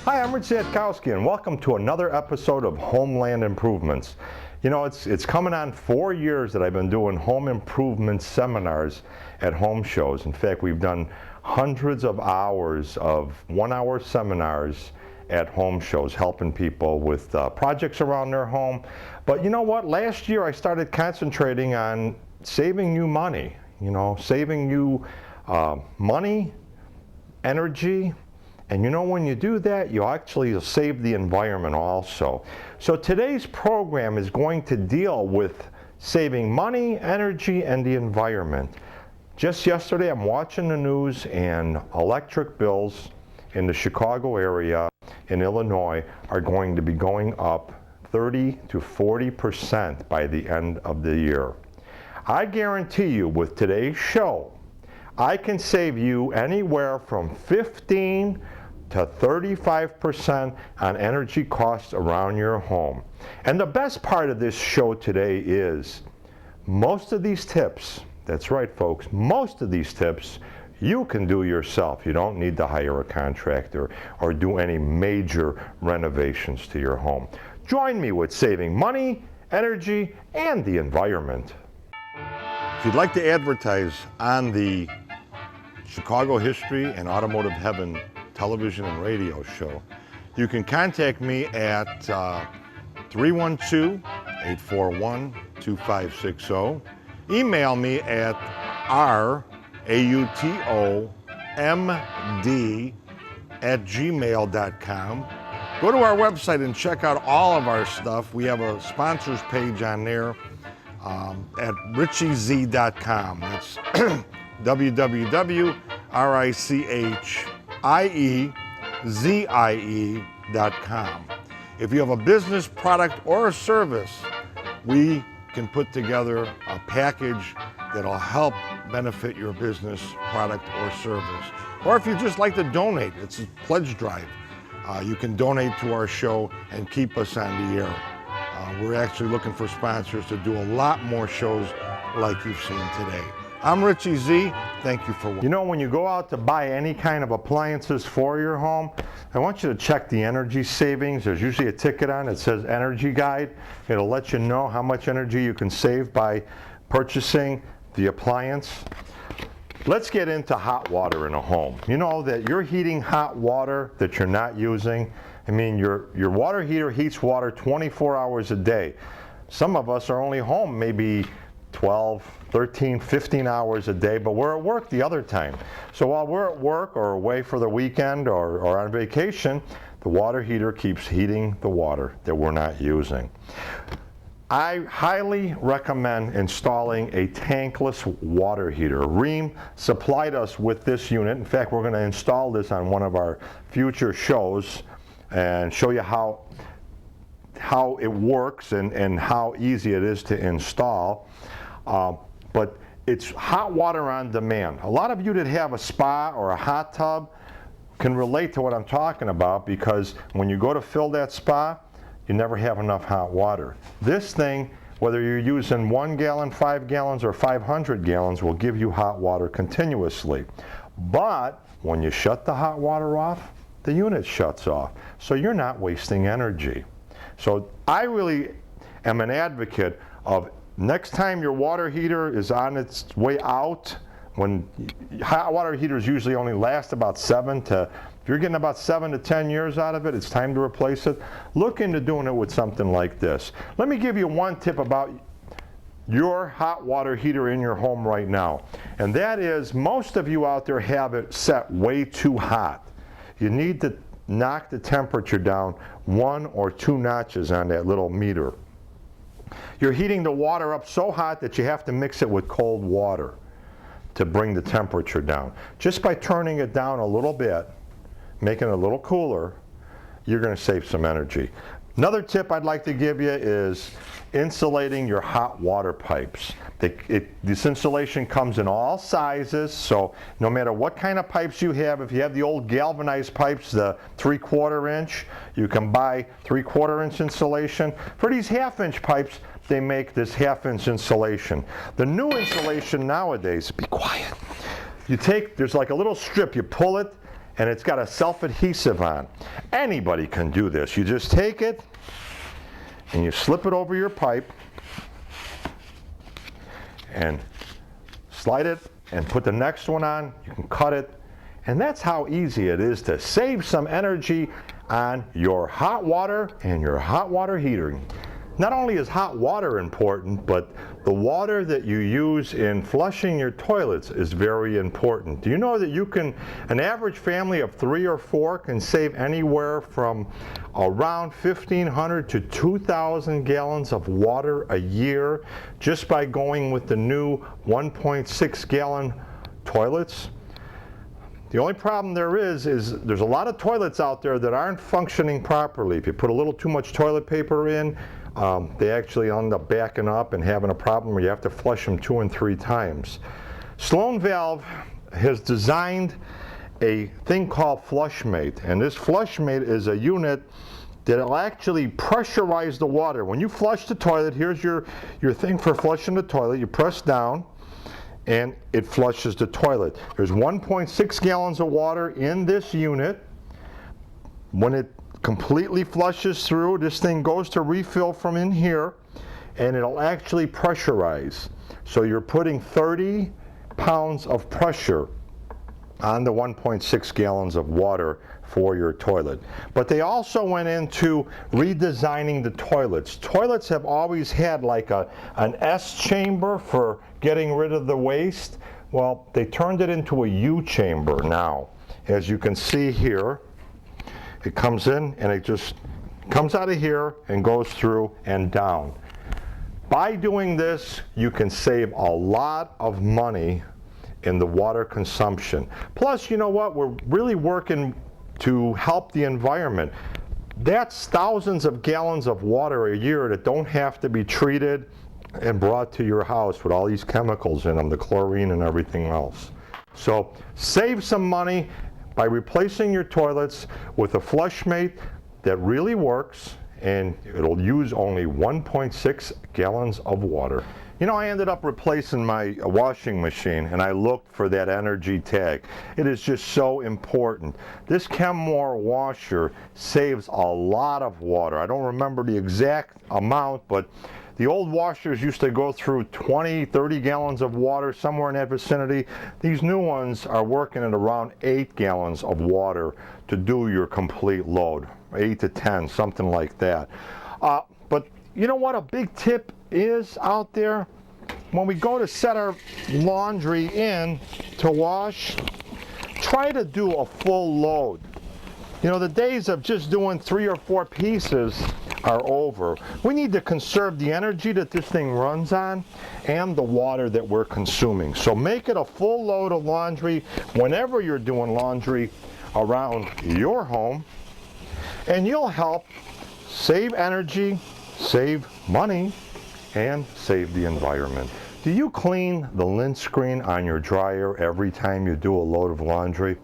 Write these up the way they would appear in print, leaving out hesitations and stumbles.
Hi, I'm Rich Zatkowski, and welcome to another episode of Homeland Improvements. You know, it's coming on 4 years that I've been doing home improvement seminars at home shows. In fact, we've done hundreds of hours of one-hour seminars at home shows, helping people with projects around their home. But you know what? Last year I started concentrating on saving you money, saving you money, energy. And you know, when you do that, you actually save the environment also. So today's program is going to deal with saving money, energy, and the environment. Just yesterday, I'm watching the news, and electric bills in the Chicago area in Illinois are going to be going up 30 to 40% by the end of the year. I guarantee you, with today's show, I can save you anywhere from 15 to 35% on energy costs around your home. And the best part of this show today is most of these tips, that's right folks, most of these tips you can do yourself. You don't need to hire a contractor or do any major renovations to your home. Join me with saving money, energy, and the environment. If you'd like to advertise on the Chicago History and Automotive Heaven television and radio show, you can contact me at 312-841-2560. Email me at rautomd@gmail.com. Go to our website and check out all of our stuff. We have a sponsors page on there at richiez.com. That's www.richieze.com. If you have a business, product, or a service, we can put together a package that'll help benefit your business, product, or service. Or if you just like to donate, it's a pledge drive. You can donate to our show and keep us on the air. We're actually looking for sponsors to do a lot more shows like you've seen today. I'm Richie Z. Thank you for watching. You know, when you go out to buy any kind of appliances for your home, I want you to check the energy savings. There's usually a ticket on it that says Energy Guide. It'll let you know how much energy you can save by purchasing the appliance. Let's get into hot water in a home. You know that you're heating hot water that you're not using. I mean, your water heater heats water 24 hours a day. Some of us are only home maybe 12, 13, 15 hours a day, but we're at work the other time. So while we're at work or away for the weekend or on vacation, the water heater keeps heating the water that we're not using. I highly recommend installing a tankless water heater. Rheem supplied us with this unit. In fact, we're going to install this on one of our future shows and show you how it works and how easy it is to install. But it's hot water on demand. A lot of you that have a spa or a hot tub can relate to what I'm talking about, because when you go to fill that spa, you never have enough hot water. This thing, whether you're using 1 gallon, 5 gallons, or 500 gallons, will give you hot water continuously. But when you shut the hot water off, the unit shuts off. So you're not wasting energy. So I really am an advocate of next time your water heater is on its way out, when hot water heaters usually only last about if you're getting about 7 to 10 years out of it, it's time to replace it. Look into doing it with something like this. Let me give you one tip about your hot water heater in your home right now. And that is, most of you out there have it set way too hot. You need to knock the temperature down 1 or 2 notches on that little meter. You're heating the water up so hot that you have to mix it with cold water to bring the temperature down. Just by turning it down a little bit, making it a little cooler, you're going to save some energy. Another tip I'd like to give you is insulating your hot water pipes. This insulation comes in all sizes, so no matter what kind of pipes you have, if you have the old galvanized pipes, the 3/4 inch, you can buy 3/4 inch insulation. For these 1/2 inch pipes, they make this 1/2 inch insulation. The new insulation nowadays, be quiet. There's like a little strip, you pull it, and it's got a self-adhesive on. Anybody can do this. You just take it, and you slip it over your pipe, and slide it, and put the next one on. You can cut it, and that's how easy it is to save some energy on your hot water and your hot water heater. Not only is hot water important, but the water that you use in flushing your toilets is very important. Do you know that an average family of 3 or 4 can save anywhere from around 1,500 to 2,000 gallons of water a year just by going with the new 1.6 gallon toilets? The only problem there is there's a lot of toilets out there that aren't functioning properly. If you put a little too much toilet paper in, they actually end up backing up and having a problem where you have to flush them 2 and 3 times. Sloan Valve has designed a thing called FlushMate, and this FlushMate is a unit that will actually pressurize the water. When you flush the toilet, here's your thing for flushing the toilet. You press down, and it flushes the toilet. There's 1.6 gallons of water in this unit. When it completely flushes through, this thing goes to refill from in here, and it'll actually pressurize. So you're putting 30 pounds of pressure on the 1.6 gallons of water for your toilet. But they also went into redesigning the toilets. Toilets have always had like an S chamber for getting rid of the waste. Well, they turned it into a U chamber now. As you can see here, it comes in and it just comes out of here and goes through and down. By doing this, you can save a lot of money in the water consumption. Plus, you know what? We're really working to help the environment. That's thousands of gallons of water a year that don't have to be treated and brought to your house with all these chemicals in them, the chlorine and everything else. So save some money by replacing your toilets with a FlushMate that really works, and it'll use only 1.6 gallons of water. You know, I ended up replacing my washing machine, and I looked for that energy tag. It is just so important. This Kenmore washer saves a lot of water. I don't remember the exact amount, but the old washers used to go through 20, 30 gallons of water, somewhere in that vicinity. These new ones are working at around 8 gallons of water to do your complete load, 8 to 10, something like that. But you know what a big tip is out there? When we go to set our laundry in to wash, try to do a full load. You know, the days of just doing 3 or 4 pieces are over. We need to conserve the energy that this thing runs on and the water that we're consuming. So make it a full load of laundry whenever you're doing laundry around your home, and you'll help save energy, save money, and save the environment. Do you clean the lint screen on your dryer every time you do a load of laundry?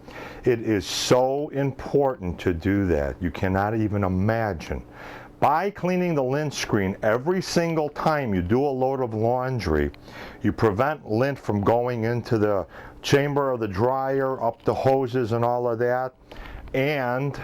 It is so important to do that. You cannot even imagine. By cleaning the lint screen every single time you do a load of laundry, you prevent lint from going into the chamber of the dryer, up the hoses and all of that, and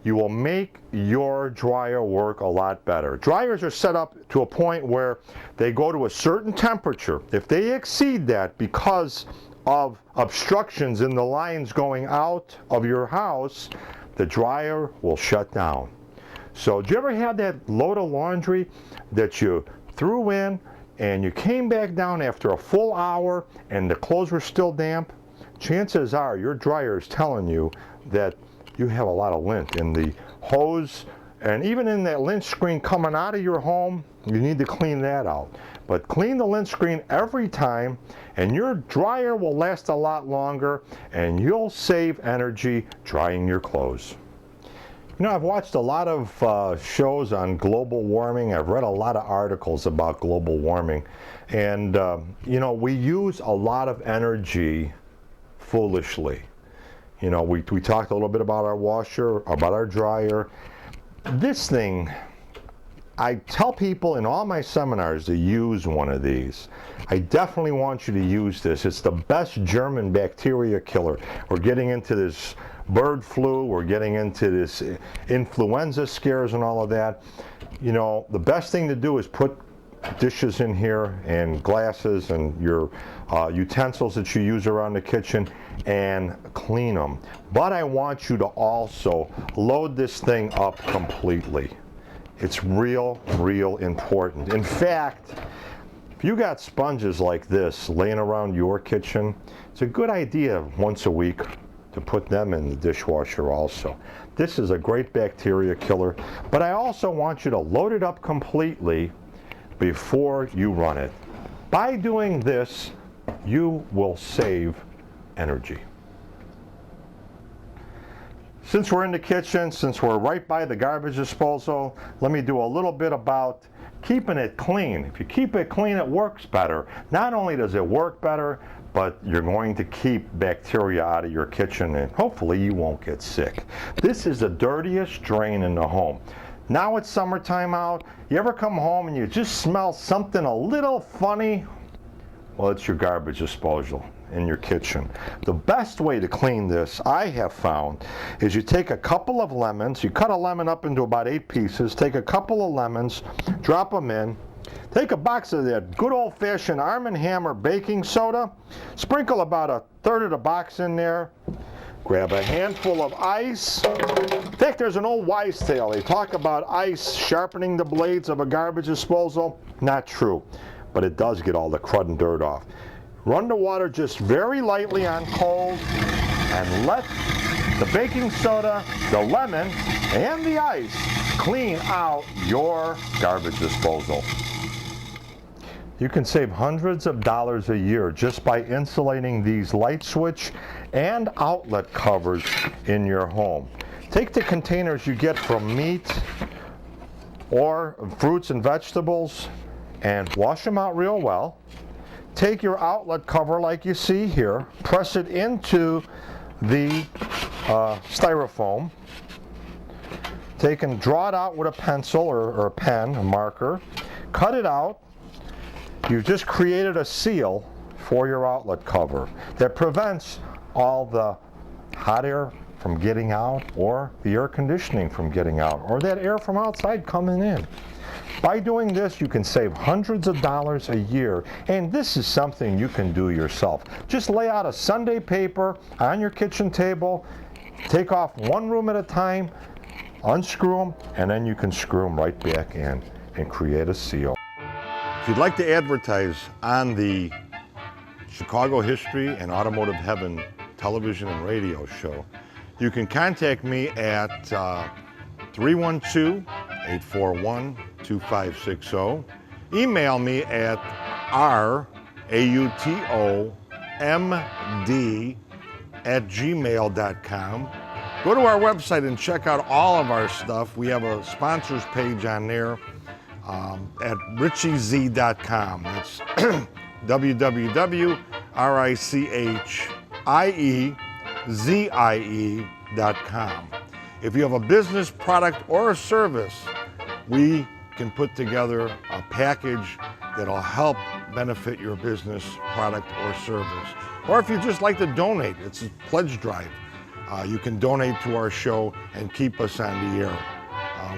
you will make your dryer work a lot better. Dryers are set up to a point where they go to a certain temperature. If they exceed that because of obstructions in the lines going out of your house, the dryer will shut down. So do you ever have that load of laundry that you threw in and you came back down after a full hour and the clothes were still damp? Chances are your dryer is telling you that you have a lot of lint in the hose, and even in that lint screen coming out of your home. You need to clean that out. But clean the lint screen every time, and your dryer will last a lot longer, and you'll save energy drying your clothes. You know, I've watched a lot of shows on global warming. I've read a lot of articles about global warming. And, you know, we use a lot of energy foolishly. You know, we talked a little bit about our washer, about our dryer. This thing, I tell people in all my seminars to use one of these. I definitely want you to use this. It's the best German bacteria killer. We're getting into this bird flu, we're getting into this influenza scares and all of that. You know, the best thing to do is put dishes in here and glasses and your utensils that you use around the kitchen and clean them. But I want you to also load this thing up completely. It's real important. In fact, if you got sponges like this laying around your kitchen, it's a good idea once a week to put them in the dishwasher also. This is a great bacteria killer, but I also want you to load it up completely before you run it. By doing this, you will save energy. Since we're in the kitchen, since we're right by the garbage disposal, let me do a little bit about keeping it clean. If you keep it clean, it works better. Not only does it work better, but you're going to keep bacteria out of your kitchen and hopefully you won't get sick. This is the dirtiest drain in the home. Now it's summertime out. You ever come home and you just smell something a little funny? Well, it's your garbage disposal in your kitchen. The best way to clean this, I have found, is you take a couple of lemons, you cut a lemon up into about 8 pieces, take a couple of lemons, drop them in, take a box of that good old-fashioned Arm & Hammer baking soda, sprinkle about 1/3 of the box in there, grab a handful of ice. In fact, there's an old wives' tale. They talk about ice sharpening the blades of a garbage disposal. Not true, but it does get all the crud and dirt off. Run the water just very lightly on cold and let the baking soda, the lemon, and the ice clean out your garbage disposal. You can save hundreds of dollars a year just by insulating these light switch and outlet covers in your home. Take the containers you get from meat or fruits and vegetables and wash them out real well. Take your outlet cover like you see here, press it into the styrofoam. Take and draw it out with a pencil or a pen, a marker. Cut it out. You've just created a seal for your outlet cover that prevents all the hot air from getting out or the air conditioning from getting out or that air from outside coming in. By doing this, you can save hundreds of dollars a year, and this is something you can do yourself. Just lay out a Sunday paper on your kitchen table, take off one room at a time, unscrew them, and then you can screw them right back in and create a seal. If you'd like to advertise on the Chicago History and Automotive Heaven television and radio show, you can contact me at 312-841-2560. Email me at rautomd@gmail.com. Go to our website and check out all of our stuff. We have a sponsors page on there at richiez.com. That's www.richieze.com. If you have a business, product, or a service, we can put together a package that'll help benefit your business, product, or service. Or if you just like to donate, it's a pledge drive. You can donate to our show and keep us on the air.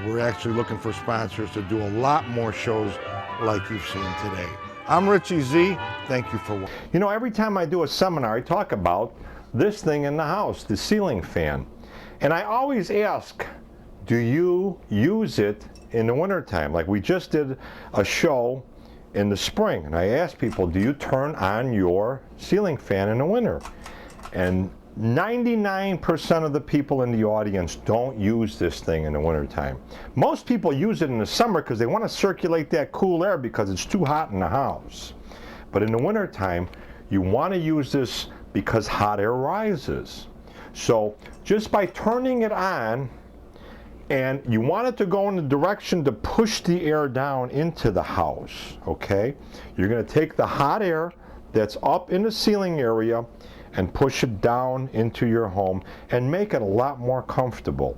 We're actually looking for sponsors to do a lot more shows like you've seen today. I'm Richie Z. Thank you for watching. You know, every time I do a seminar, I talk about this thing in the house, the ceiling fan. And I always ask, do you use it in the wintertime? Like we just did a show in the spring, and I asked people, do you turn on your ceiling fan in the winter? And 99% of the people in the audience don't use this thing in the wintertime. Most people use it in the summer because they want to circulate that cool air because it's too hot in the house. But in the wintertime, you want to use this because hot air rises. So just by turning it on And you want it to go in the direction to push the air down into the house, okay? You're going to take the hot air that's up in the ceiling area and push it down into your home and make it a lot more comfortable.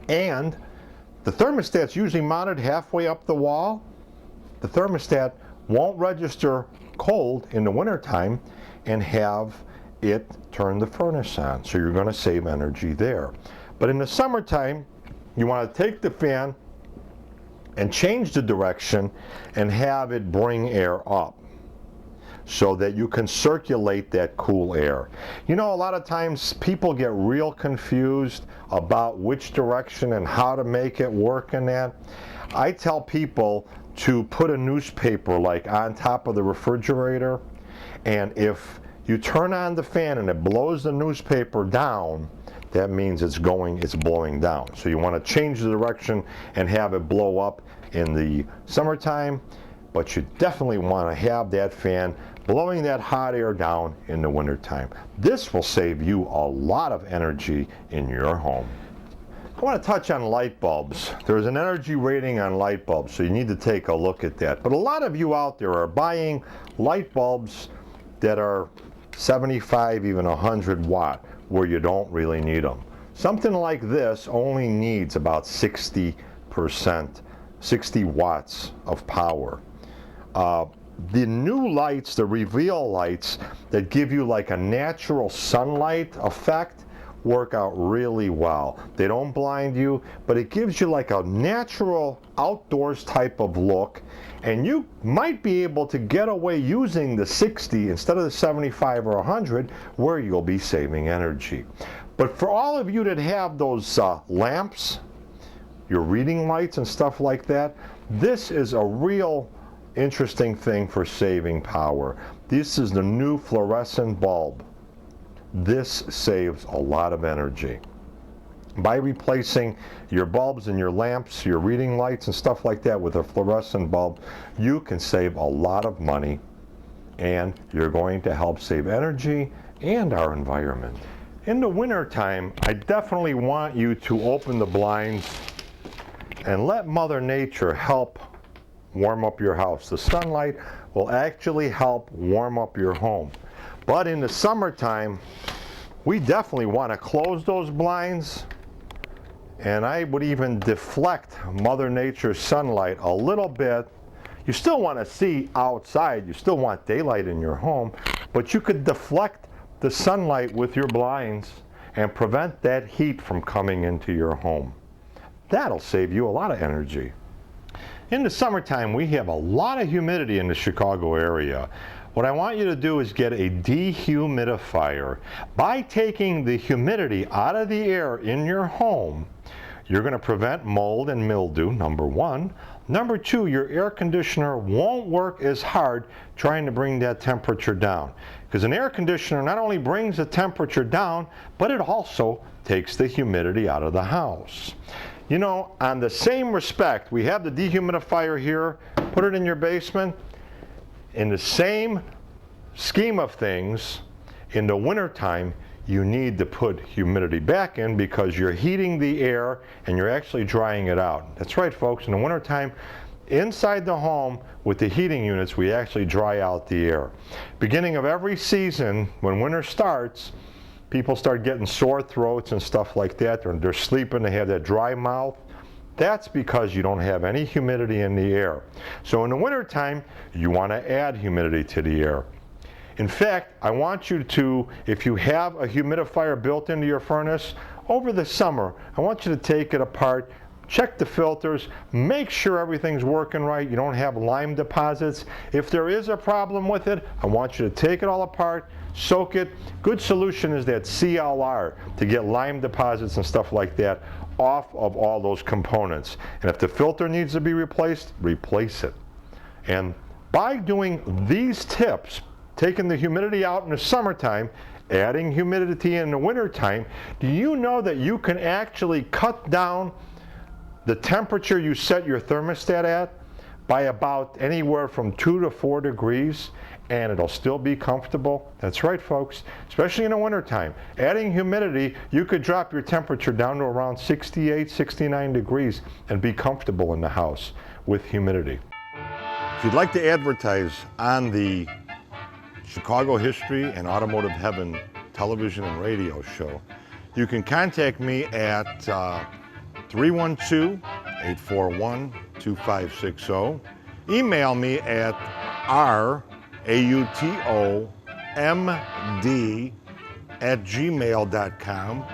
And the thermostat's usually mounted halfway up the wall. The thermostat won't register cold in the wintertime and have it turn the furnace on. So you're going to save energy there. But in the summertime, you want to take the fan and change the direction and have it bring air up so that you can circulate that cool air. You know, a lot of times people get real confused about which direction and how to make it work in that. I tell people to put a newspaper like on top of the refrigerator, and if you turn on the fan and it blows the newspaper down, that means it's blowing down. So you want to change the direction and have it blow up in the summertime, but you definitely want to have that fan blowing that hot air down in the wintertime. This will save you a lot of energy in your home. I want to touch on light bulbs. There's an energy rating on light bulbs, so you need to take a look at that. But a lot of you out there are buying light bulbs that are 75, even 100 watt, where you don't really need them. Something like this only needs about 60 watts of power. The new lights, the reveal lights that give you like a natural sunlight effect, work out really well. They don't blind you, but it gives you like a natural outdoors type of look, and you might be able to get away using the 60 instead of the 75 or 100, where you'll be saving energy. But for all of you that have those lamps, your reading lights and stuff like that, this is a real interesting thing for saving power. This is the new fluorescent bulb. This saves a lot of energy. By replacing your bulbs and your lamps, your reading lights and stuff like that with a fluorescent bulb, you can save a lot of money, and you're going to help save energy and our environment. In the winter time, I definitely want you to open the blinds and let Mother Nature help warm up your house. The sunlight will actually help warm up your home. But in the summertime, we definitely want to close those blinds, and I would even deflect Mother Nature's sunlight a little bit. You still want to see outside, you still want daylight in your home, but you could deflect the sunlight with your blinds and prevent that heat from coming into your home. That'll save you a lot of energy. In the summertime, we have a lot of humidity in the Chicago area. What I want you to do is get a dehumidifier. By taking the humidity out of the air in your home, you're going to prevent mold and mildew, number one. Number two, your air conditioner won't work as hard trying to bring that temperature down. Because an air conditioner not only brings the temperature down, but it also takes the humidity out of the house. You know, on the same respect, we have the dehumidifier here, put it in your basement. In the same scheme of things, in the wintertime, you need to put humidity back in because you're heating the air and you're actually drying it out. That's right, folks. In the wintertime, inside the home with the heating units, we actually dry out the air. Beginning of every season, when winter starts, people start getting sore throats and stuff like that. They're sleeping, they have that dry mouth. That's because you don't have any humidity in the air. So in the wintertime, you want to add humidity to the air. In fact, I want you to, if you have a humidifier built into your furnace, over the summer, I want you to take it apart, check the filters, make sure everything's working right, you don't have lime deposits. If there is a problem with it, I want you to take it all apart, soak it. Good solution is that CLR to get lime deposits and stuff like that off of all those components. And if the filter needs to be replaced, replace it. And by doing these tips, taking the humidity out in the summertime, adding humidity in the wintertime, do you know that you can actually cut down the temperature you set your thermostat at by about anywhere from 2 to 4 degrees, and it'll still be comfortable. That's right, folks, especially in the wintertime. Adding humidity, you could drop your temperature down to around 68, 69 degrees and be comfortable in the house with humidity. If you'd like to advertise on the Chicago History and Automotive Heaven television and radio show, you can contact me at 312-841-2560. Email me at rautomd@gmail.com.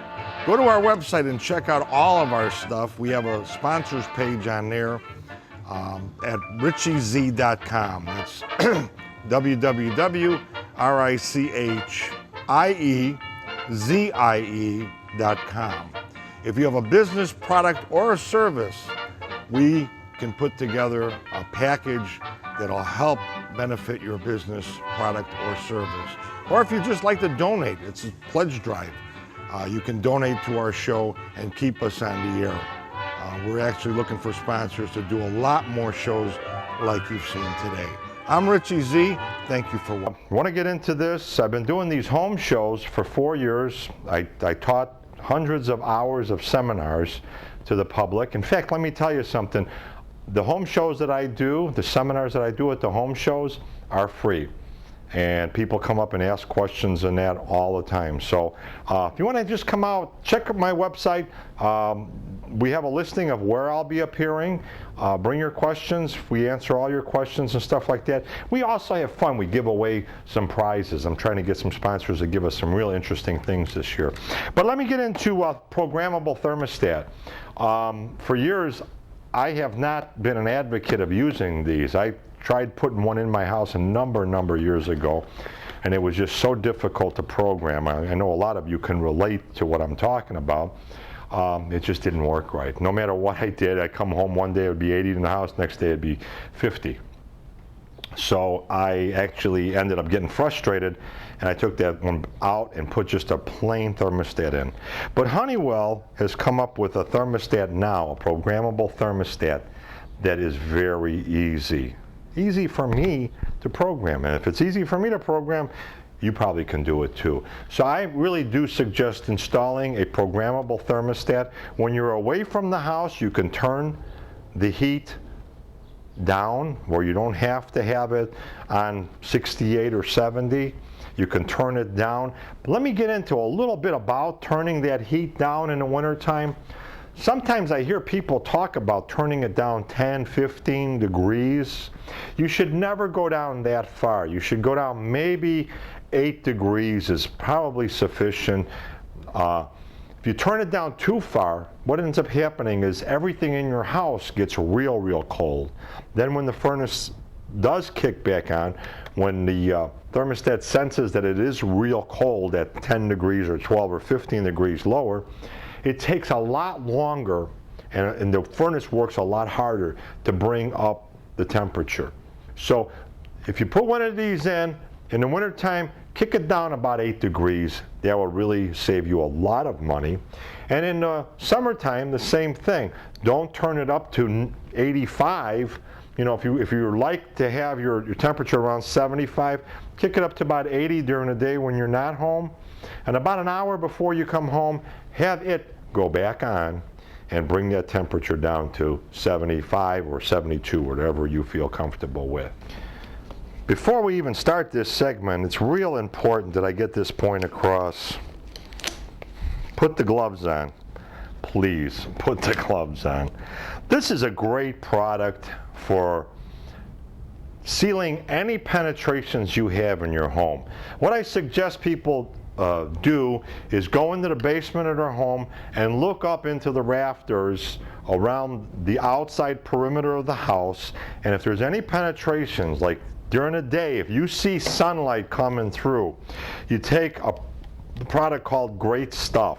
Go to our website and check out all of our stuff. We have a sponsors page on there at richiez.com. That's www.richieze.com. If you have a business, product, or a service, we can put together a package that'll help benefit your business, product, or service. Or if you just like to donate, it's a pledge drive. You can donate to our show and keep us on the air. We're actually looking for sponsors to do a lot more shows like you've seen today. I'm Richie Z. Thank you for watching. Want to get into this? I've been doing these home shows for 4 years. I taught hundreds of hours of seminars to the public. In fact, let me tell you something. The home shows that I do, the seminars that I do at the home shows are free. And people come up and ask questions and that all the time. So if you want to just come out, check out my website. We have a listing of where I'll be appearing. Bring your questions. We answer all your questions and stuff like that. We also have fun. We give away some prizes. I'm trying to get some sponsors to give us some real interesting things this year. But let me get into a programmable thermostat. For years, I have not been an advocate of using these. I tried putting one in my house a number of years ago, and it was just so difficult to program. I know a lot of you can relate to what I'm talking about. It just didn't work right. No matter what I did, I'd come home one day it would be 80 in the house, next day it'd be 50. So I actually ended up getting frustrated, and I took that one out and put just a plain thermostat in. But Honeywell has come up with a thermostat now, a programmable thermostat that is very easy. Easy for me to program, and if it's easy for me to program, you probably can do it too. So I really do suggest installing a programmable thermostat. When you're away from the house, you can turn the heat down where you don't have to have it on 68 or 70. You can turn it down. But let me get into a little bit about turning that heat down in the wintertime. Sometimes I hear people talk about turning it down 10, 15 degrees. You should never go down that far. You should go down maybe 8 degrees is probably sufficient. If you turn it down too far, what ends up happening is everything in your house gets real cold. Then when the furnace does kick back on, when the thermostat senses that it is real cold at 10 degrees or 12 or 15 degrees lower, it takes a lot longer, and the furnace works a lot harder to bring up the temperature. So if you put one of these in the wintertime, kick it down about 8 degrees. That will really save you a lot of money. And in the summertime, the same thing. Don't turn it up to 85. You know, if you like to have your temperature around 75, kick it up to about 80 during the day when you're not home. And about an hour before you come home, have it go back on and bring that temperature down to 75 or 72, whatever you feel comfortable with. Before we even start this segment, it's real important that I get this point across. Put the gloves on. Please, put the gloves on. This is a great product for sealing any penetrations you have in your home. What I suggest people do is go into the basement of their home and look up into the rafters around the outside perimeter of the house, and if there's any penetrations, like during the day, if you see sunlight coming through, you take a product called Great Stuff.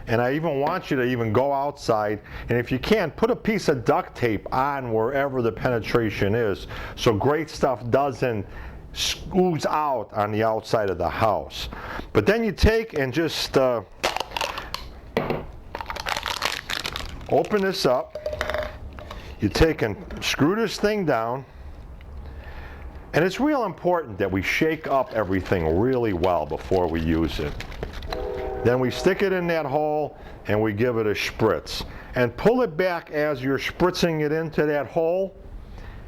And I even want you to even go outside, and if you can, put a piece of duct tape on wherever the penetration is, so Great Stuff doesn't ooze out on the outside of the house. But then you take and just open this up. You take and screw this thing down. And it's real important that we shake up everything really well before we use it. Then we stick it in that hole and we give it a spritz. And pull it back as you're spritzing it into that hole.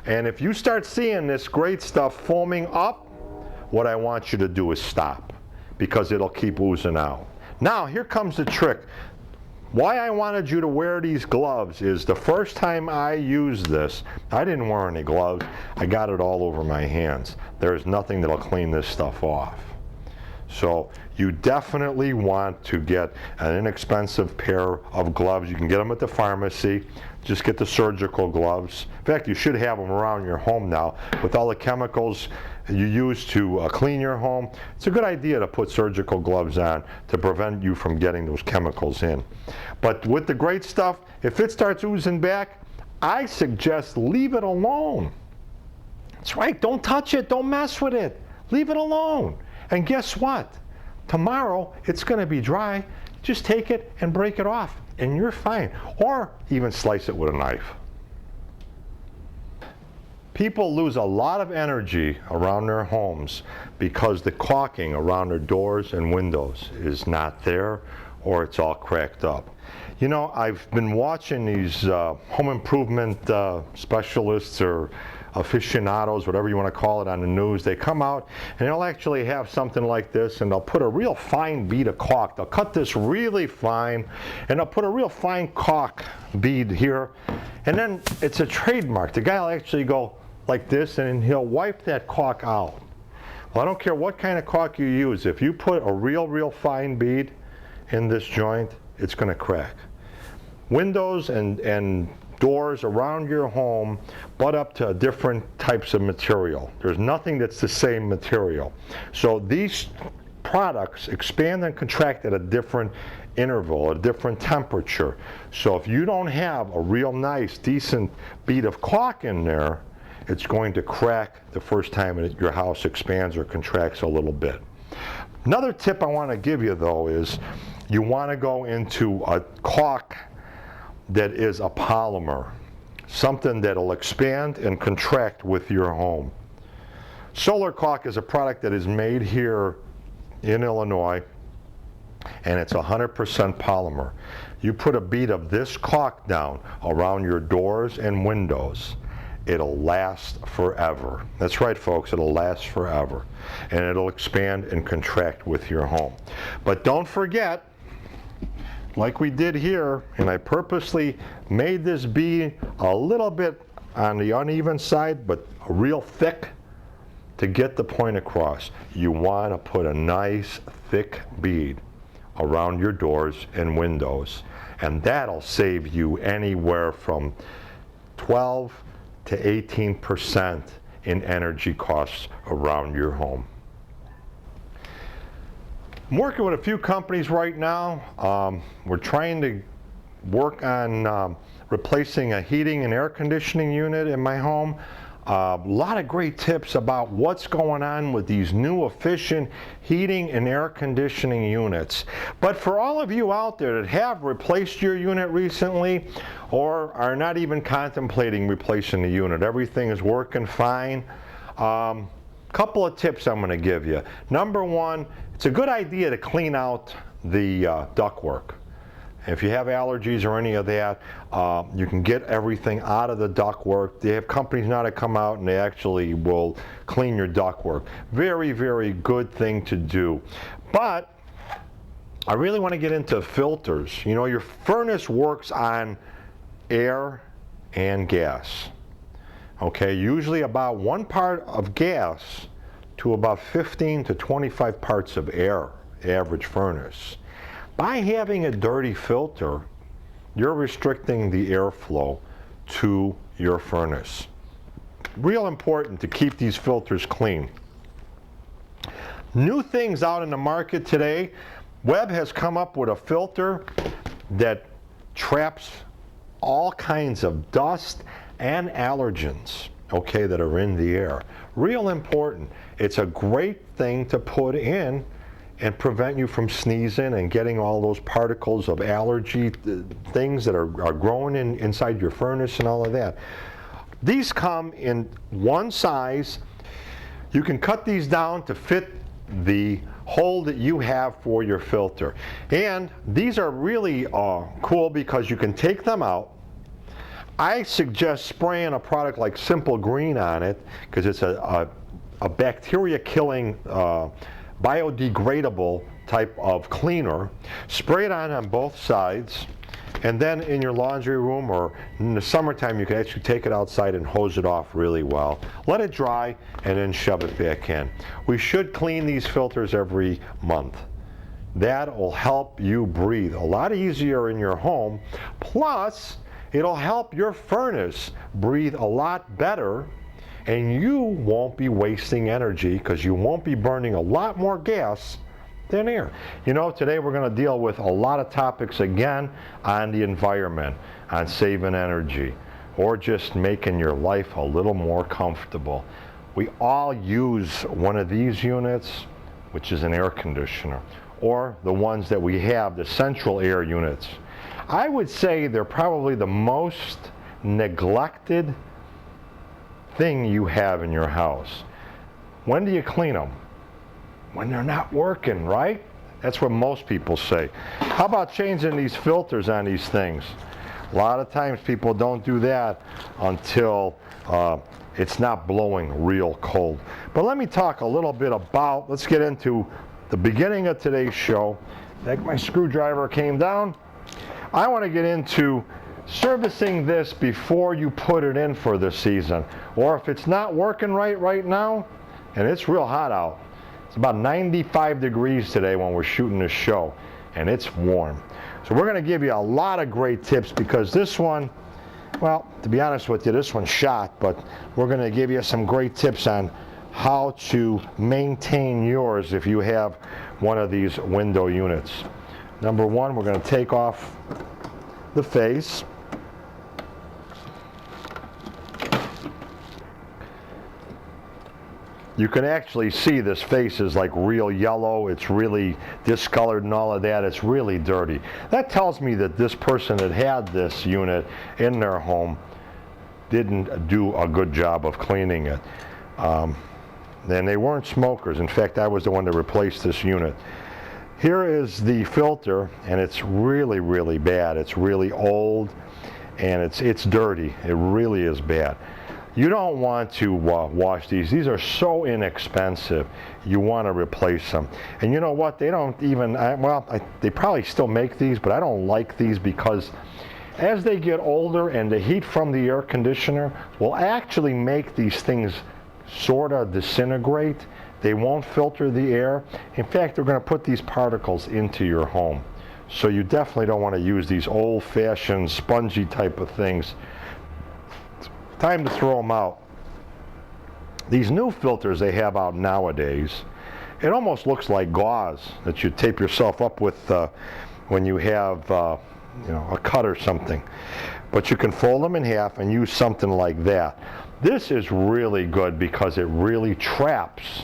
And if you start seeing this great stuff foaming up, what I want you to do is stop, because it'll keep oozing out. Now, here comes the trick. Why I wanted you to wear these gloves is the first time I used this, I didn't wear any gloves. I got it all over my hands. There's nothing that'll clean this stuff off. So you definitely want to get an inexpensive pair of gloves. You can get them at the pharmacy. Just get the surgical gloves. In fact, you should have them around your home now. With all the chemicals you use to clean your home, it's a good idea to put surgical gloves on to prevent you from getting those chemicals in. But with the great stuff, if it starts oozing back, I suggest leave it alone. That's right, don't touch it, don't mess with it. Leave it alone. And guess what? Tomorrow it's going to be dry. Just take it and break it off, and you're fine. Or even slice it with a knife. People lose a lot of energy around their homes because the caulking around their doors and windows is not there, or it's all cracked up. You know, I've been watching these home improvement specialists or aficionados, whatever you want to call it, on the news. They come out and they'll actually have something like this, and they'll put a real fine bead of caulk. They'll cut this really fine, and they'll put a real fine caulk bead here, and then it's a trademark. The guy will actually go like this, and he'll wipe that caulk out. Well, I don't care what kind of caulk you use. If you put a real fine bead in this joint, it's going to crack. Windows and doors around your home butt up to different types of material. There's nothing that's the same material. So these products expand and contract at a different interval, a different temperature. So if you don't have a real nice, decent bead of caulk in there, it's going to crack the first time your house expands or contracts a little bit. Another tip I want to give you, though, is you want to go into a caulk that is a polymer, something that'll expand and contract with your home. Solar Caulk is a product that is made here in Illinois, and it's 100% polymer. You put a bead of this caulk down around your doors and windows, it'll last forever. That's right, folks, it'll last forever. And it'll expand and contract with your home. But don't forget, like we did here, and I purposely made this bead a little bit on the uneven side, but real thick to get the point across. You want to put a nice thick bead around your doors and windows, and that'll save you anywhere from 12 to 18% in energy costs around your home. I'm working with a few companies right now. We're trying to work on replacing a heating and air conditioning unit in my home. A lot of great tips about what's going on with these new efficient heating and air conditioning units. But for all of you out there that have replaced your unit recently or are not even contemplating replacing the unit, everything is working fine. Couple of tips I'm going to give you. Number one, it's a good idea to clean out the ductwork. If you have allergies or any of that, you can get everything out of the ductwork. They have companies now that come out and they actually will clean your ductwork. Very good thing to do. But I really want to get into filters. You know, your furnace works on air and gas. Okay, usually about 1 part of gas to about 15 to 25 parts of air, average furnace. By having a dirty filter, you're restricting the airflow to your furnace. Real important to keep these filters clean. New things out in the market today, Webb has come up with a filter that traps all kinds of dust and allergens, okay, that are in the air. Real important. It's a great thing to put in and prevent you from sneezing and getting all those particles of allergy things that are growing inside your furnace and all of that. These come in one size. You can cut these down to fit the hole that you have for your filter. And these are really cool because you can take them out. I suggest spraying a product like Simple Green on it because it's a bacteria killing biodegradable type of cleaner. Spray it on both sides, and then in your laundry room or in the summertime you can actually take it outside and hose it off really well. Let it dry and then shove it back in. We should clean these filters every month. That will help you breathe a lot easier in your home, plus it'll help your furnace breathe a lot better, and you won't be wasting energy because you won't be burning a lot more gas than air. You know, today we're going to deal with a lot of topics again on the environment, on saving energy, or just making your life a little more comfortable. We all use one of these units, which is an air conditioner, or the ones that we have, the central air units. I would say they're probably the most neglected thing you have in your house. When do you clean them? When they're not working, right? That's what most people say. How about changing these filters on these things? A lot of times people don't do that until it's not blowing real cold. But let me talk a little bit about, let's get into the beginning of today's show. Like my screwdriver came down. I want to get into servicing this before you put it in for the season. Or if it's not working right now, and it's real hot out. It's about 95 degrees today when we're shooting this show, and it's warm. So we're going to give you a lot of great tips because this one, well, to be honest with you, this one's shot, but we're going to give you some great tips on how to maintain yours if you have one of these window units. Number one, we're going to take off the face. You can actually see this face is like real yellow. It's really discolored and all of that. It's really dirty. That tells me that this person that had this unit in their home didn't do a good job of cleaning it. Then they weren't smokers. In fact, I was the one to replace this unit. Here is the filter, and it's really, really bad. It's really old, and it's dirty. It really is bad. You don't want to wash these. These are so inexpensive. You want to replace them. And you know what? They don't even, they probably still make these, but I don't like these because as they get older and the heat from the air conditioner will actually make these things sort of disintegrate. They won't filter the air. In fact, they're going to put these particles into your home. So you definitely don't want to use these old-fashioned spongy type of things. Time to throw them out. These new filters they have out nowadays, it almost looks like gauze that you tape yourself up with when you have a cut or something. But you can fold them in half and use something like that. This is really good because it really traps.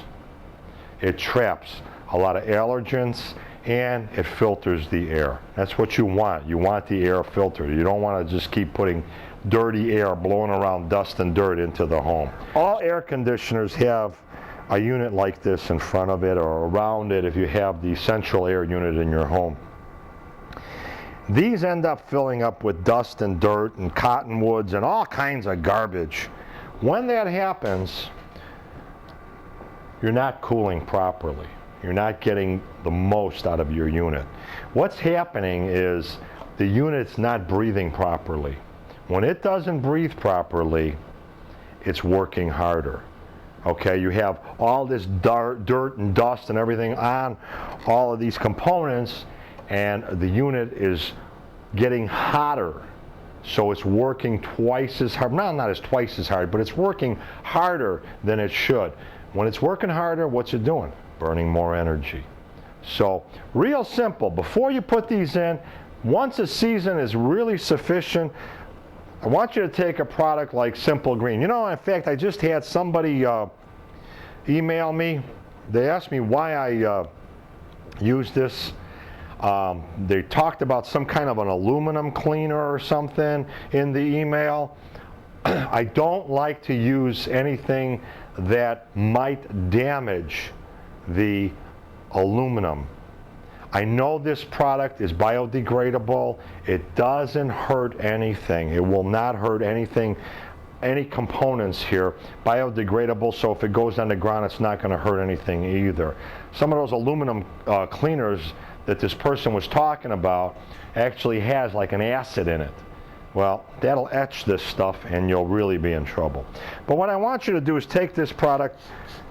It traps a lot of allergens and it filters the air. That's what you want. You want the air filtered. You don't want to just keep putting dirty air blowing around dust and dirt into the home. All air conditioners have a unit like this in front of it or around it if you have the central air unit in your home. These end up filling up with dust and dirt and cottonwoods and all kinds of garbage. When that happens, you're not cooling properly. You're not getting the most out of your unit. What's happening is the unit's not breathing properly. When it doesn't breathe properly, it's working harder. Okay, you have all this dirt and dust and everything on all of these components, and the unit is getting hotter. So it's working twice as hard, not as twice as hard, but it's working harder than it should. When it's working harder, what's it doing? Burning more energy. So real simple, before you put these in, once a season is really sufficient, I want you to take a product like Simple Green. You know, in fact, I just had somebody email me. They asked me why I use this. They talked about some kind of an aluminum cleaner or something in the email. I don't like to use anything that might damage the aluminum. I know this product is biodegradable. It doesn't hurt anything. It will not hurt anything, any components here. Biodegradable, so if it goes on the ground, it's not going to hurt anything either. Some of those aluminum cleaners that this person was talking about actually has like an acid in it. Well, that'll etch this stuff and you'll really be in trouble. But what I want you to do is take this product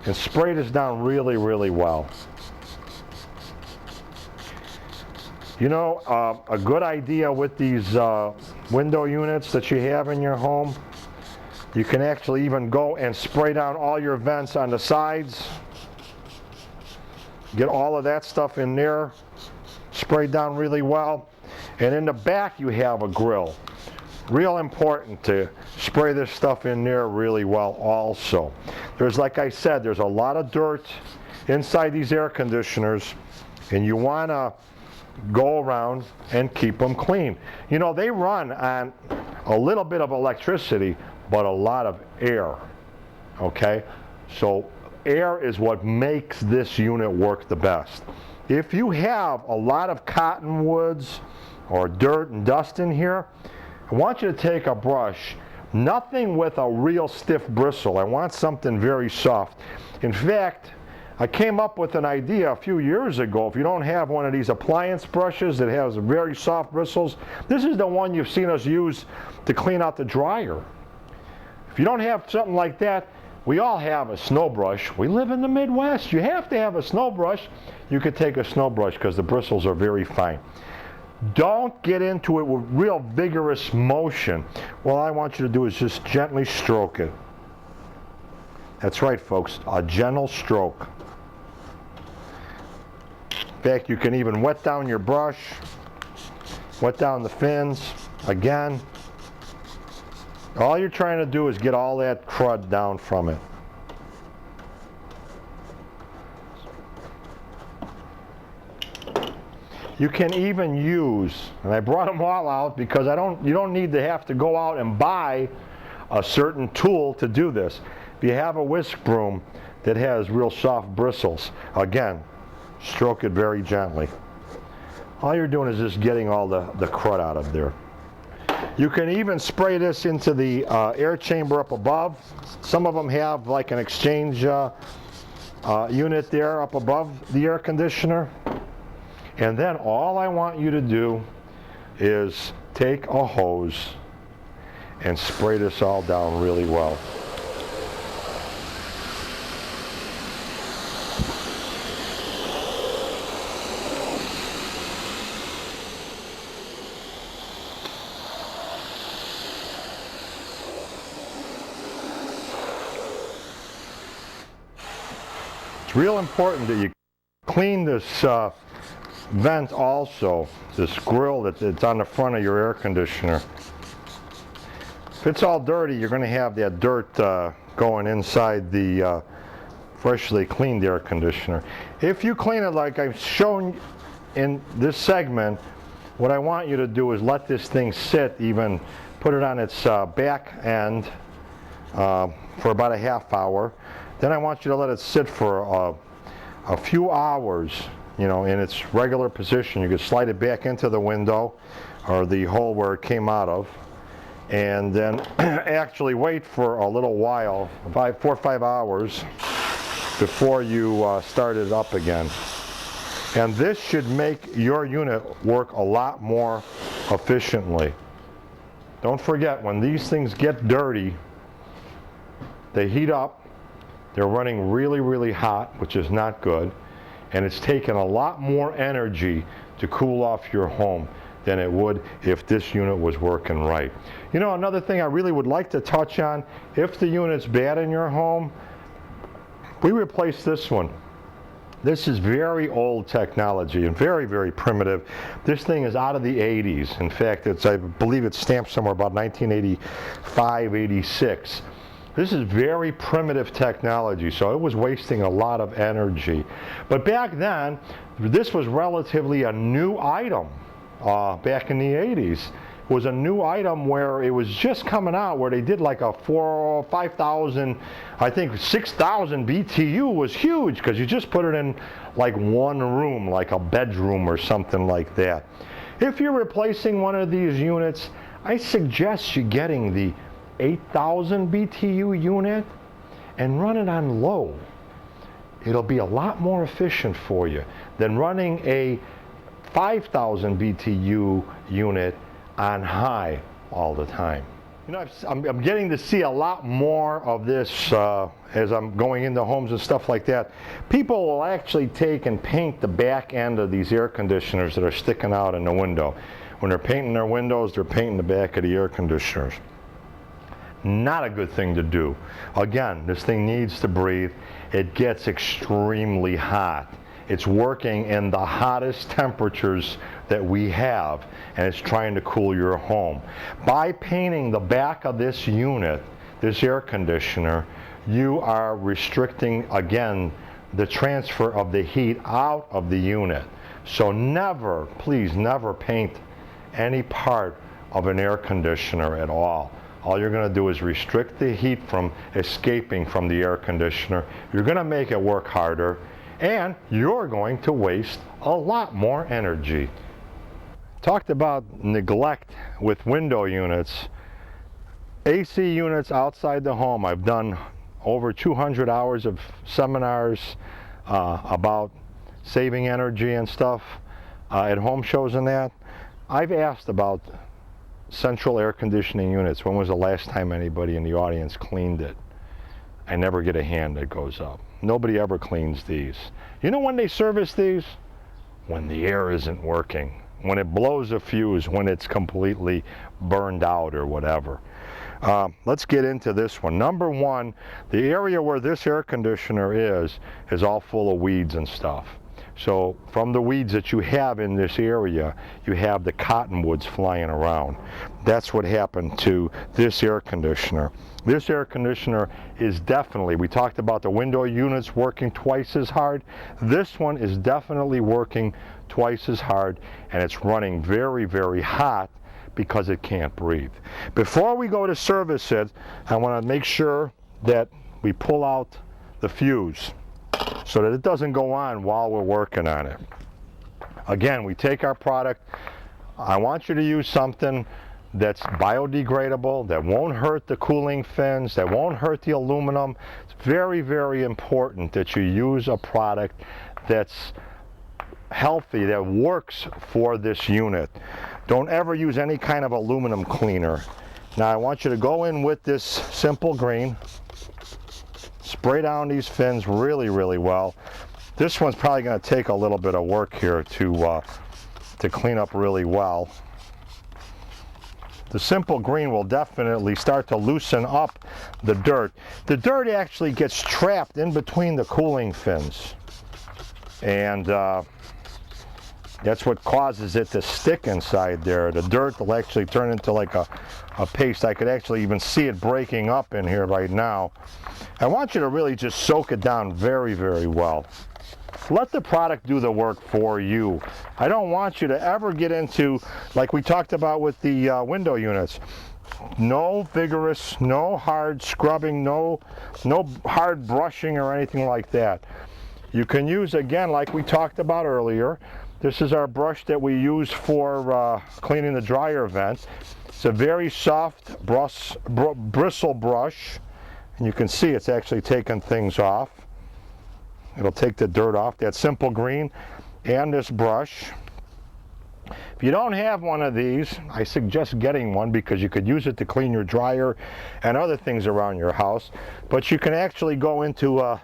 and spray this down really, really well. You know, a good idea with these window units that you have in your home, you can actually even go and spray down all your vents on the sides. Get all of that stuff in there, sprayed down really well. And in the back you have a grill. Real important to spray this stuff in there really well also. There's, like I said, there's a lot of dirt inside these air conditioners, and you want to go around and keep them clean. You know, they run on a little bit of electricity, but a lot of air, okay? So air is what makes this unit work the best. If you have a lot of cottonwoods or dirt and dust in here, I want you to take a brush, nothing with a real stiff bristle. I want something very soft. In fact, I came up with an idea a few years ago. If you don't have one of these appliance brushes that has very soft bristles, this is the one you've seen us use to clean out the dryer. If you don't have something like that, we all have a snow brush. We live in the Midwest. You have to have a snow brush. You could take a snow brush because the bristles are very fine. Don't get into it with real vigorous motion. All I want you to do is just gently stroke it. That's right, folks, a gentle stroke. In fact, you can even wet down your brush, wet down the fins. Again, all you're trying to do is get all that crud down from it. You can even use, and I brought them all out because you don't need to have to go out and buy a certain tool to do this. If you have a whisk broom that has real soft bristles, again, stroke it very gently. All you're doing is just getting all the crud out of there. You can even spray this into the air chamber up above. Some of them have like an exchange unit there up above the air conditioner. And then all I want you to do is take a hose and spray this all down really well. It's real important that you clean this vent also, this grill that's on the front of your air conditioner. If it's all dirty, you're going to have that dirt going inside the freshly cleaned air conditioner. If you clean it like I've shown in this segment, what I want you to do is let this thing sit, even put it on its back end for about a half hour. Then I want you to let it sit for a few hours, you know, in its regular position. You can slide it back into the window or the hole where it came out of, and then actually wait for a little while, 4 or 5 hours, before you start it up again. And this should make your unit work a lot more efficiently. Don't forget, when these things get dirty, they heat up, they're running really, really hot, which is not good. And it's taken a lot more energy to cool off your home than it would if this unit was working right. You know, another thing I really would like to touch on, if the unit's bad in your home, we replace this one. This is very old technology and very, very primitive. This thing is out of the 80s. In fact, I believe it's stamped somewhere about 1985, 86. This is very primitive technology, so it was wasting a lot of energy. But back then, this was relatively a new item back in the 80s. was a new item where it was just coming out, where they did like a 5,000, I think 6,000 BTU was huge, because you just put it in like one room, like a bedroom or something like that. If you're replacing one of these units, I suggest you getting the 8,000 BTU unit and run it on low. It'll be a lot more efficient for you than running a 5,000 BTU unit on high all the time. You know, I'm getting to see a lot more of this as I'm going into homes and stuff like that. People will actually take and paint the back end of these air conditioners that are sticking out in the window. When they're painting their windows, they're painting the back of the air conditioners. Not a good thing to do. Again, this thing needs to breathe. It gets extremely hot. It's working in the hottest temperatures that we have, and it's trying to cool your home. By painting the back of this unit, this air conditioner, you are restricting, again, the transfer of the heat out of the unit. So never, please never paint any part of an air conditioner at all. All you're going to do is restrict the heat from escaping from the air conditioner. You're going to make it work harder, and you're going to waste a lot more energy. Talked about neglect with window units. AC units outside the home. I've done over 200 hours of seminars about saving energy and stuff at home shows and that. I've asked about central air conditioning units. When was the last time anybody in the audience cleaned it? I never get a hand that goes up. Nobody ever cleans these. You know when they service these? When the air isn't working, when it blows a fuse, when it's completely burned out or whatever. Let's get into this one. Number one, the area where this air conditioner is all full of weeds and stuff. So from the weeds that you have in this area, you have the cottonwoods flying around. That's what happened to this air conditioner. This air conditioner is definitely, we talked about the window units working twice as hard. This one is definitely working twice as hard, and it's running very, very hot because it can't breathe. Before we go to service it, I want to make sure that we pull out the fuse so that it doesn't go on while we're working on it. Again, we take our product. I want you to use something that's biodegradable, that won't hurt the cooling fins, that won't hurt the aluminum. It's very, very important that you use a product that's healthy, that works for this unit. Don't ever use any kind of aluminum cleaner. Now I want you to go in with this Simple Green, spray down these fins really, really well. This one's probably going to take a little bit of work here to clean up really well. The Simple Green will definitely start to loosen up the dirt. The dirt actually gets trapped in between the cooling fins, and that's what causes it to stick inside there. The dirt will actually turn into like a paste. I could actually even see it breaking up in here right now. I want you to really just soak it down very, very well. Let the product do the work for you. I don't want you to ever get into, like we talked about with the window units, no vigorous, no hard scrubbing, no hard brushing or anything like that. You can use, again, like we talked about earlier, this is our brush that we use for cleaning the dryer vent. It's a very soft bristle brush, and you can see it's actually taking things off. It'll take the dirt off. That Simple Green and this brush. If you don't have one of these, I suggest getting one because you could use it to clean your dryer and other things around your house. But you can actually go into a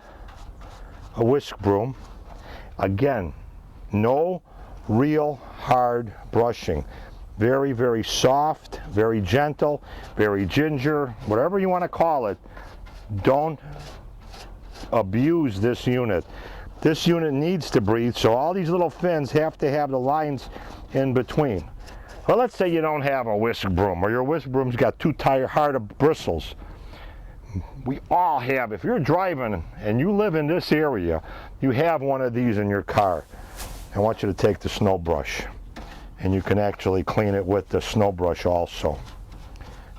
whisk broom. Again, no real hard brushing. Very, very soft, very gentle, very ginger, whatever you want to call it. Don't abuse this unit. This unit needs to breathe, so all these little fins have to have the lines in between. Well, let's say you don't have a whisk broom, or your whisk broom's got too hard of bristles. We all have. If you're driving and you live in this area, you have one of these in your car. I want you to take the snow brush and you can actually clean it with the snow brush also.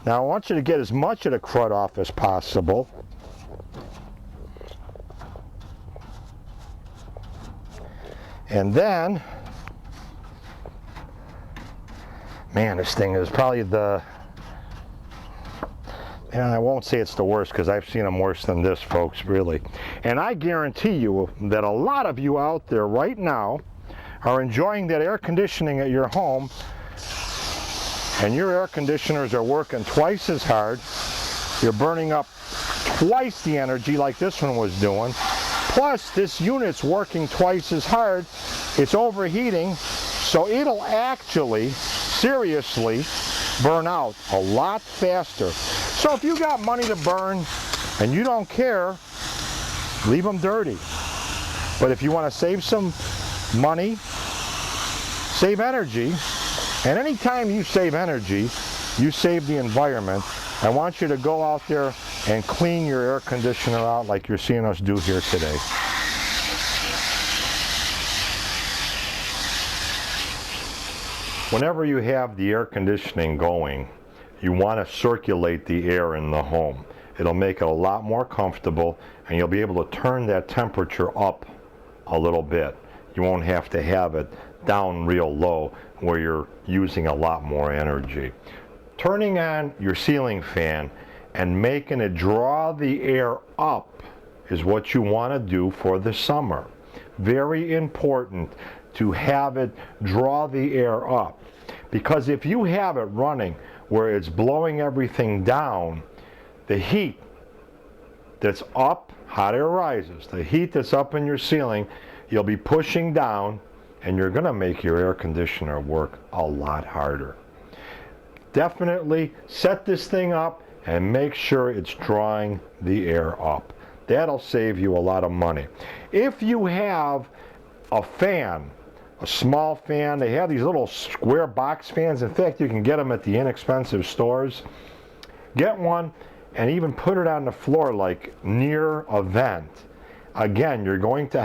Now I want you to get as much of the crud off as possible. And then, man, this thing is probably and I won't say it's the worst because I've seen them worse than this, folks, really. And I guarantee you that a lot of you out there right now are enjoying that air conditioning at your home, and your air conditioners are working twice as hard. You're burning up twice the energy like this one was doing. Plus, this unit's working twice as hard. It's overheating, so it'll actually, seriously, burn out a lot faster. So if you got money to burn and you don't care, leave them dirty. But if you want to save some money, save energy, and anytime you save energy, you save the environment. I want you to go out there and clean your air conditioner out like you're seeing us do here today. Whenever you have the air conditioning going, you want to circulate the air in the home. It'll make it a lot more comfortable, and you'll be able to turn that temperature up a little bit. You won't have to have it down real low where you're using a lot more energy. Turning on your ceiling fan and making it draw the air up is what you want to do for the summer. Very important to have it draw the air up, because if you have it running where it's blowing everything down, the heat that's up, hot air rises, the heat that's up in your ceiling, you'll be pushing down, and you're going to make your air conditioner work a lot harder. Definitely set this thing up and make sure it's drawing the air up. That'll save you a lot of money. If you have a fan, a small fan, they have these little square box fans. In fact, you can get them at the inexpensive stores. Get one and even put it on the floor like near a vent. Again, you're going to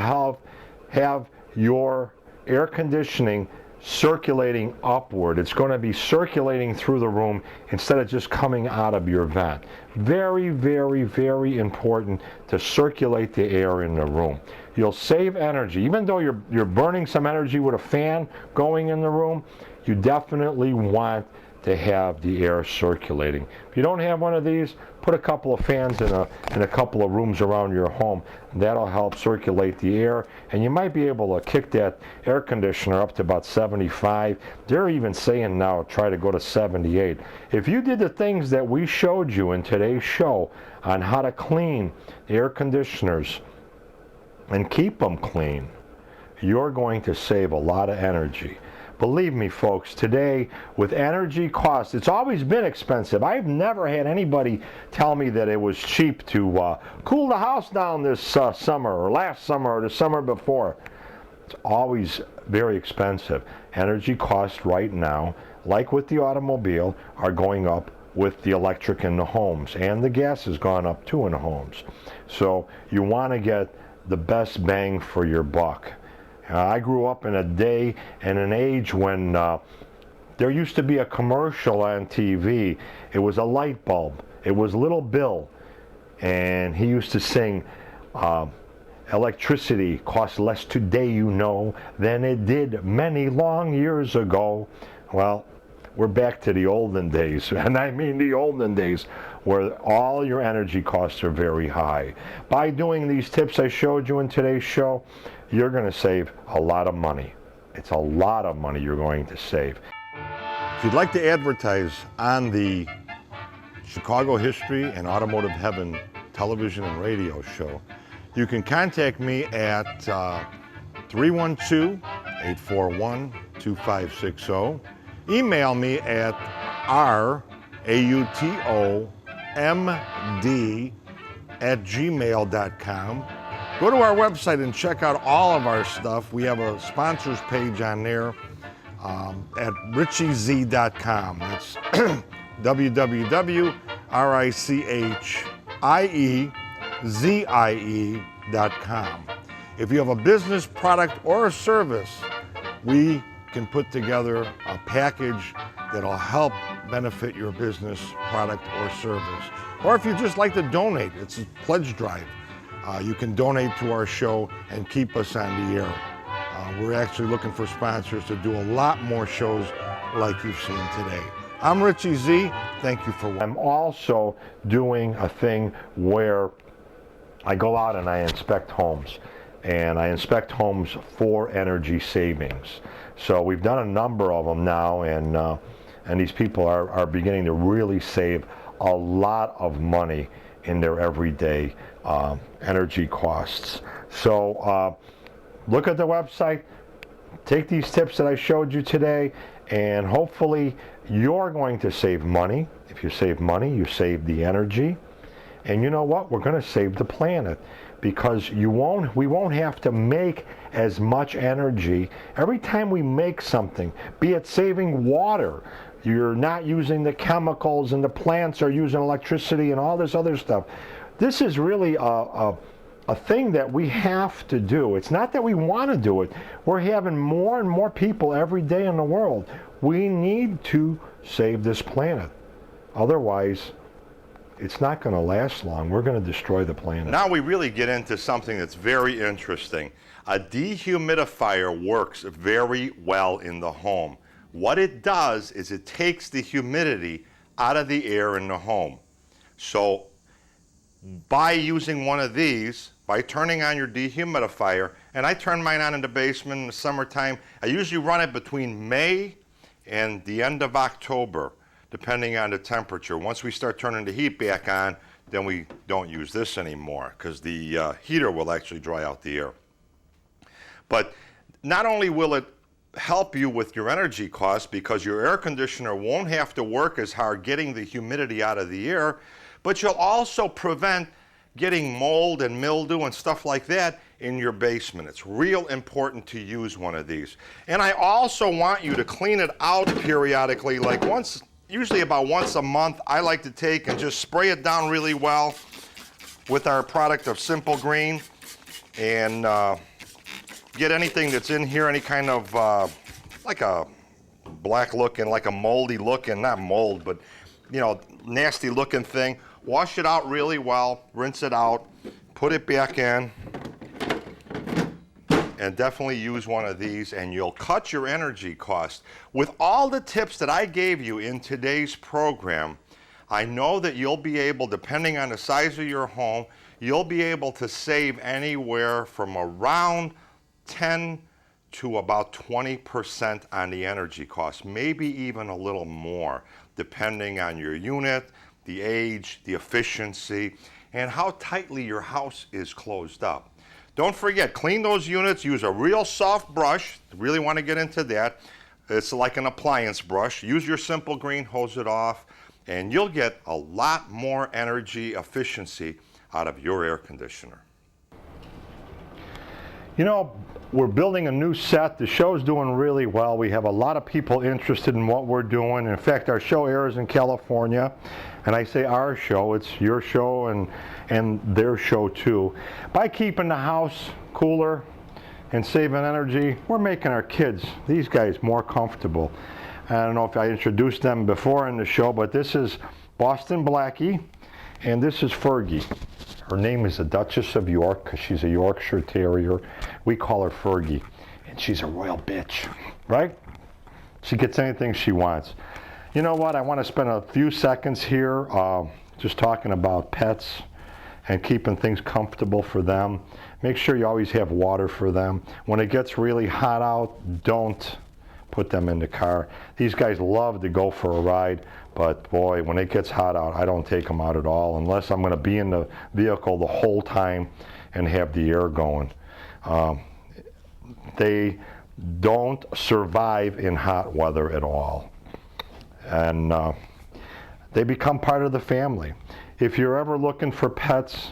have your air conditioning circulating upward. It's going to be circulating through the room instead of just coming out of your vent. Very, very, very important to circulate the air in the room. You'll save energy. Even though you're burning some energy with a fan going in the room, you definitely want to have the air circulating. If you don't have one of these, put a couple of fans in a couple of rooms around your home. That'll help circulate the air, and you might be able to kick that air conditioner up to about 75. They're even saying now try to go to 78. If you did the things that we showed you in today's show on how to clean the air conditioners and keep them clean, you're going to save a lot of energy. Believe me, folks, today with energy costs, it's always been expensive. I've never had anybody tell me that it was cheap to cool the house down this summer or last summer or the summer before. It's always very expensive. Energy costs right now, like with the automobile, are going up with the electric in the homes, and the gas has gone up too in the homes. So you want to get the best bang for your buck. I grew up in a day and an age when there used to be a commercial on TV. It was a light bulb. It was Little Bill, and he used to sing, electricity costs less today, you know, than it did many long years ago. Well, we're back to the olden days, and I mean the olden days, where all your energy costs are very high. By doing these tips I showed you in today's show, you're going to save a lot of money. It's a lot of money you're going to save. If you'd like to advertise on the Chicago History and Automotive Heaven television and radio show, you can contact me at 312-841-2560. Email me at rautomd@gmail.com. Go to our website and check out all of our stuff. We have a sponsors page on there at richiez.com. That's www.richieze.com. If you have a business, product, or a service, we can put together a package that'll help benefit your business, product, or service. Or if you just like to donate, it's a pledge drive. You can donate to our show and keep us on the air. We're actually looking for sponsors to do a lot more shows like you've seen today. I'm Richie Z. Thank you for watching. I'm also doing a thing where I go out and I inspect homes. And I inspect homes for energy savings. So we've done a number of them now, and these people are beginning to really save a lot of money in their everyday energy costs. So look at the website, take these tips that I showed you today, and hopefully you're going to save money. If you save money, you save the energy. And you know what? We're going to save the planet, because we won't have to make as much energy. Every time we make something, be it saving water, you're not using the chemicals, and the plants are using electricity and all this other stuff. This is really a thing that we have to do. It's not that we want to do it. We're having more and more people every day in the world. We need to save this planet. Otherwise, it's not going to last long. We're going to destroy the planet. Now we really get into something that's very interesting. A dehumidifier works very well in the home. What it does is it takes the humidity out of the air in the home. So by using one of these, by turning on your dehumidifier, and I turn mine on in the basement in the summertime, I usually run it between May and the end of October, depending on the temperature. Once we start turning the heat back on, then we don't use this anymore, because the heater will actually dry out the air. But not only will it help you with your energy costs, because your air conditioner won't have to work as hard getting the humidity out of the air, but you'll also prevent getting mold and mildew and stuff like that in your basement. It's real important to use one of these. And I also want you to clean it out periodically, like usually about once a month. I like to take and just spray it down really well with our product of Simple Green, and get anything that's in here, any kind of like a black looking, like a moldy looking, not mold, but nasty looking thing. Wash it out really well, rinse it out, put it back in, and definitely use one of these, and you'll cut your energy cost. With all the tips that I gave you in today's program, I know that you'll be able, depending on the size of your home, you'll be able to save anywhere from around 10 to about 20% on the energy cost, maybe even a little more, depending on your unit, the age, the efficiency, and how tightly your house is closed up. Don't forget, clean those units, use a real soft brush. Really want to get into that. It's like an appliance brush. Use your Simple Green, hose it off, and you'll get a lot more energy efficiency out of your air conditioner. You know, we're building a new set. The show's doing really well. We have a lot of people interested in what we're doing. In fact, our show airs in California. And I say our show, it's your show and their show too. By keeping the house cooler and saving energy, we're making our kids, these guys, more comfortable. I don't know if I introduced them before in the show, but this is Boston Blackie, and this is Fergie. Her name is the Duchess of York, because she's a Yorkshire Terrier. We call her Fergie, and she's a royal bitch, right? She gets anything she wants. You know what? I want to spend a few seconds here just talking about pets and keeping things comfortable for them. Make sure you always have water for them. When it gets really hot out, don't put them in the car. These guys love to go for a ride, but boy, when it gets hot out, I don't take them out at all unless I'm going to be in the vehicle the whole time and have the air going. They don't survive in hot weather at all. And they become part of the family. If you're ever looking for pets,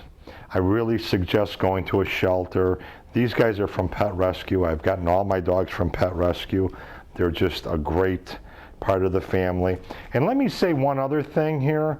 I really suggest going to a shelter. These guys are from Pet Rescue. I've gotten all my dogs from Pet Rescue. They're just a great part of the family. And let me say one other thing here.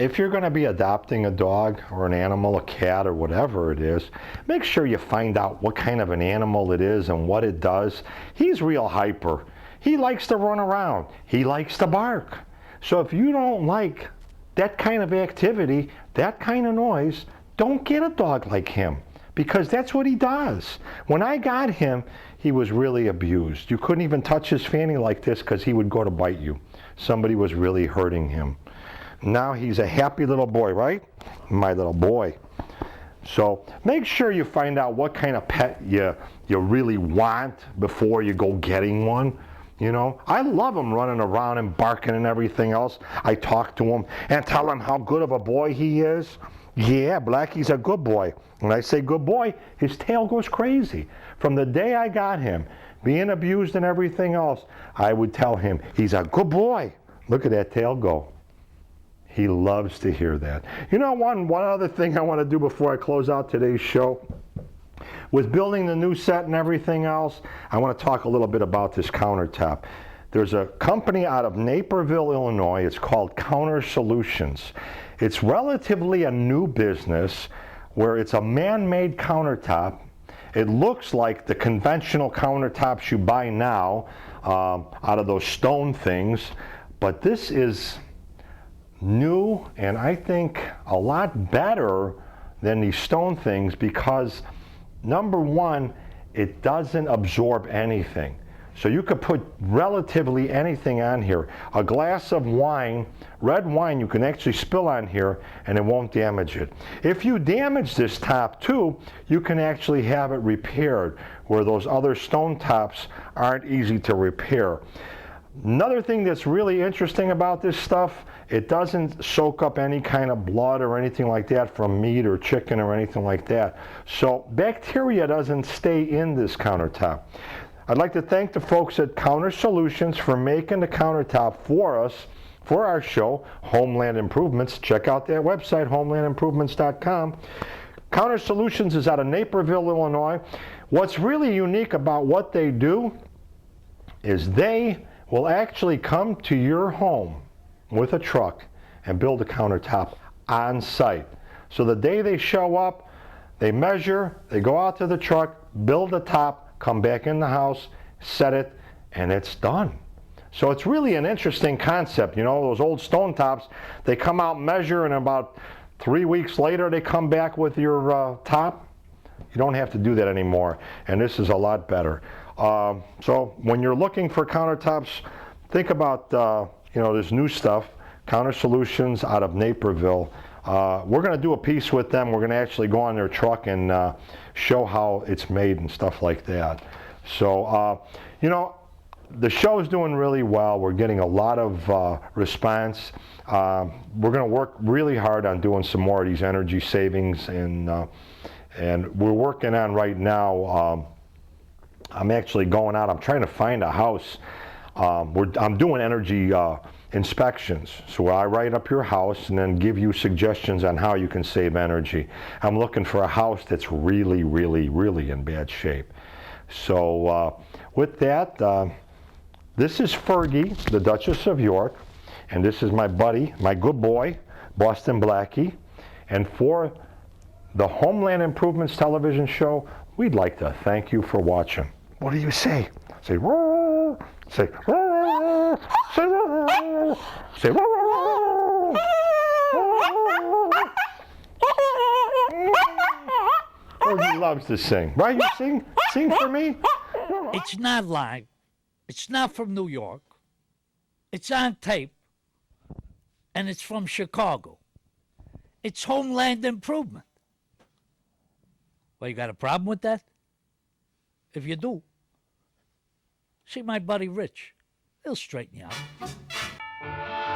if you're going to be adopting a dog or an animal, a cat or whatever it is, make sure you find out what kind of an animal it is and what it does. He's real hyper. He likes to run around. He likes to bark. So if you don't like that kind of activity, that kind of noise, don't get a dog like him, because that's what he does. When I got him, he was really abused. You couldn't even touch his fanny like this because he would go to bite you. Somebody was really hurting him. Now he's a happy little boy, right? My little boy. So make sure you find out what kind of pet you really want before you go getting one. You know, I love him running around and barking and everything else. I talk to him and tell him how good of a boy he is. Yeah, Blackie's a good boy. When I say good boy, his tail goes crazy. From the day I got him, being abused and everything else, I would tell him, he's a good boy. Look at that tail go. He loves to hear that. You know, one other thing I want to do before I close out today's show. With building the new set and everything else, I want to talk a little bit about this countertop. There's a company out of Naperville, Illinois. It's called Counter Solutions. It's relatively a new business where it's a man-made countertop. It looks like the conventional countertops you buy now out of those stone things, but this is new and I think a lot better than these stone things because, number one, it doesn't absorb anything. So you could put relatively anything on here. A glass of wine, red wine, you can actually spill on here and it won't damage it. If you damage this top too, you can actually have it repaired, where those other stone tops aren't easy to repair. Another thing that's really interesting about this stuff, it doesn't soak up any kind of blood or anything like that from meat or chicken or anything like that. So bacteria doesn't stay in this countertop. I'd like to thank the folks at Counter Solutions for making the countertop for us, for our show, Homeland Improvements. Check out their website, homelandimprovements.com. Counter Solutions is out of Naperville, Illinois. What's really unique about what they do is they will actually come to your home with a truck and build a countertop on site. So the day they show up, they measure, they go out to the truck, build the top, come back in the house, set it, and it's done. So it's really an interesting concept. You know, those old stone tops, they come out, measure, and about 3 weeks later they come back with your top. You don't have to do that anymore, and this is a lot better. So when you're looking for countertops, think about this new stuff, Counter Solutions out of Naperville. We're going to do a piece with them. We're going to actually go on their truck and show how it's made and stuff like that. So, the show is doing really well. We're getting a lot of response. We're going to work really hard on doing some more of these energy savings, and we're working on right now. I'm actually going out. I'm trying to find a house. I'm doing energy inspections. So I write up your house and then give you suggestions on how you can save energy. I'm looking for a house that's really, really, really in bad shape. So with that, this is Fergie, the Duchess of York, and this is my buddy, my good boy, Boston Blackie. And for the Homeland Improvements television show, we'd like to thank you for watching. What do you say? Say, roar. Say, roar. Say, roar. Say, roar. Oh, he loves to sing. Right? You sing? Sing for me? It's not live. It's not from New York. It's on tape. And it's from Chicago. It's Homeland Improvement. Well, you got a problem with that? If you do, see my buddy Rich. He'll straighten you out.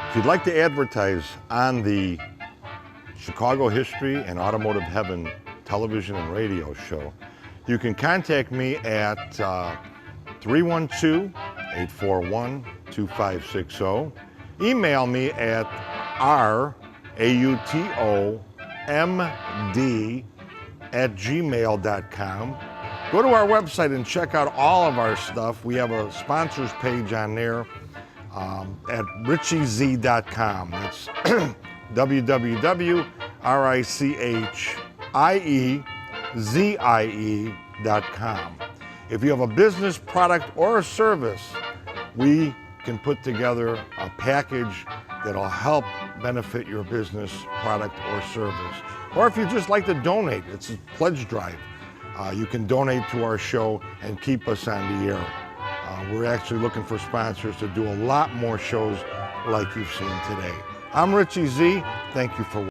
If you'd like to advertise on the Chicago History and Automotive Heaven television and radio show, you can contact me at 312-841-2560. Email me at rautomd@gmail.com. Go to our website and check out all of our stuff. We have a sponsors page on there at richiez.com. That's www.richiezie.com. If you have a business, product, or a service, we can put together a package that'll help benefit your business, product, or service. Or if you just like to donate, it's a pledge drive. You can donate to our show and keep us on the air. We're actually looking for sponsors to do a lot more shows like you've seen today. I'm Richie Z. Thank you for watching.